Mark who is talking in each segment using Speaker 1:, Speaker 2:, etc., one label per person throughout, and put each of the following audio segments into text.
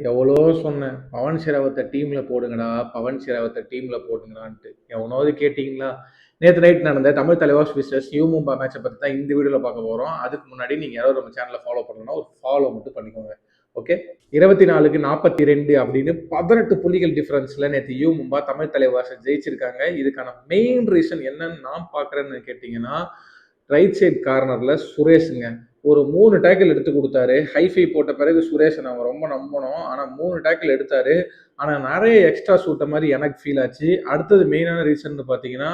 Speaker 1: எவ்வளோ சொன்னேன். பவன் ஷெராவத்த டீம்ல போடுங்கடா, பவன் ஷெராவத்த டீம்ல போடுங்கடான்ட்டு. எவனாவது கேட்டீங்களா? நேத்து நைட் நடந்த தமிழ் தலைவாஸ் விசஸ் யூ மும்பா மேட்ச பத்தி தான் இந்த வீடியோல பார்க்க போறோம். அதுக்கு முன்னாடி நீங்க யாராவது நம்ம சேனல ஃபாலோ பண்ணணும்னா ஒரு ஃபாலோ மட்டும் பண்ணிக்கோங்க. ஓகே. 24க்கு 42 அப்படின்னு 18 புள்ளிகள் டிஃபரன்ஸ்ல நேத்து யூ மும்பா தமிழ் தலைவாச ஜெயிச்சிருக்காங்க. இதுக்கான மெயின் ரீசன் என்னன்னு நான் பார்க்குறேன்னு கேட்டீங்கன்னா, ரைட் சைட் கார்னர்ல சுரேஷுங்க. ஒரு 3 டேக்கிள் எடுத்து கொடுத்தாரு. ஹைஃபை போட்ட பிறகு சுரேஷை நம்ம ரொம்ப நம்பணும். ஆனால் 3 டேக்கிள் எடுத்தாரு. ஆனால் நிறைய எக்ஸ்ட்ரா சூட்ட மாதிரி எனக்கு ஃபீல் ஆச்சு. அடுத்தது மெயினான ரீசன் பார்த்தீங்கன்னா,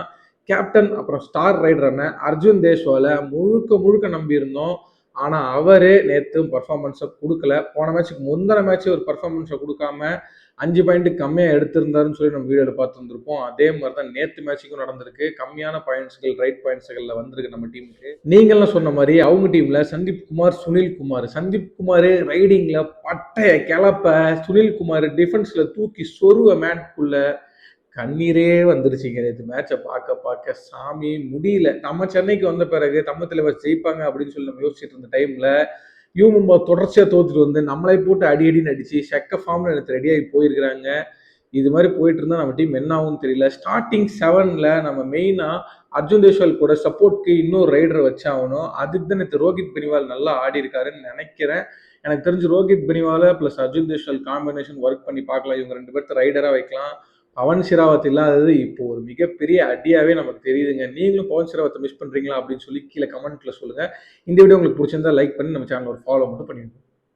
Speaker 1: கேப்டன் அப்புறம் ஸ்டார் ரைடரான அர்ஜுன் தேஷ்வாலை முழுக்க முழுக்க நம்பியிருந்தோம். ஆனால் அவரே நேற்று பர்ஃபார்மன்ஸை கொடுக்கல. போன மேட்ச்சுக்கு முந்தின மேட்ச் ஒரு பர்ஃபார்மன்ஸை கொடுக்காம 5 பாயிண்ட் கம்மியாக எடுத்திருந்தாருன்னு சொல்லி நம்ம வீடியோவில் பார்த்துருந்துருப்போம். அதே மாதிரி தான் நேற்று மேட்சுக்கும் நடந்திருக்கு. கம்மியான பாயிண்ட்ஸ்கள் ரைட் பாயிண்ட்ஸ்களில் வந்திருக்கு நம்ம டீமுக்கு. நீங்களும் சொன்ன மாதிரி அவங்க டீம்ல சந்தீப் குமார், சுனில் குமார். சந்தீப் குமார் ரைடிங்ல பட்டைய கிளப்ப, சுனில் குமார் டிஃபென்ஸ்ல தூக்கி சொருவ மேட்குள்ள கண்ணீரே வந்துருச்சுங்க. நேற்று மேட்சை பார்க்க பார்க்க சாமி முடியல. நம்ம சென்னைக்கு வந்த பிறகு தமிழ் தலைவர் ஜெயிப்பாங்க அப்படின்னு சொல்லி நம்ம யோசிச்சுட்டு இருந்த டைம்ல யூ மும்பா தொடர்ச்சியாக தோத்துட்டு வந்து நம்மளை போட்டு அடி அடின்னு அடிச்சு செக்க ஃபார்ம்ல எனக்கு ரெடியாகி போயிருக்கிறாங்க. இது மாதிரி போயிட்டு இருந்தா நம்ம டீம் என்ன ஆகும்னு தெரியல. ஸ்டார்டிங் 7ல நம்ம மெயினா அர்ஜுன் தேஷ்வால் கூட சப்போர்ட்க்கு இன்னொரு ரைடரை வச்சாகணும். அதுக்கு தான் நேற்று ரோஹித் பெனிவால் நல்லா ஆடி இருக்காருன்னு நினைக்கிறேன். எனக்கு தெரிஞ்சு Rohit Beniwal plus Arjun Deshwal combination work பண்ணி பார்க்கலாம். இவங்க 2 பேர்த்த ரைடரா வைக்கலாம். பவன் ஷெராவத் இல்லாதது இப்போ ஒரு மிகப்பெரிய அடியாவே நமக்கு தெரியுதுங்க. நீங்களும் பவன் ஷெராவத்தை மிஸ் பண்றீங்களா அப்படின்னு சொல்லி கீழே கமெண்ட்ல சொல்லுங்க. இந்த வீடியோ உங்களுக்கு பிடிச்சிருந்தா லைக் பண்ணி நம்ம சேனல் ஒரு ஃபாலோ மட்டும் பண்ணிடுங்க.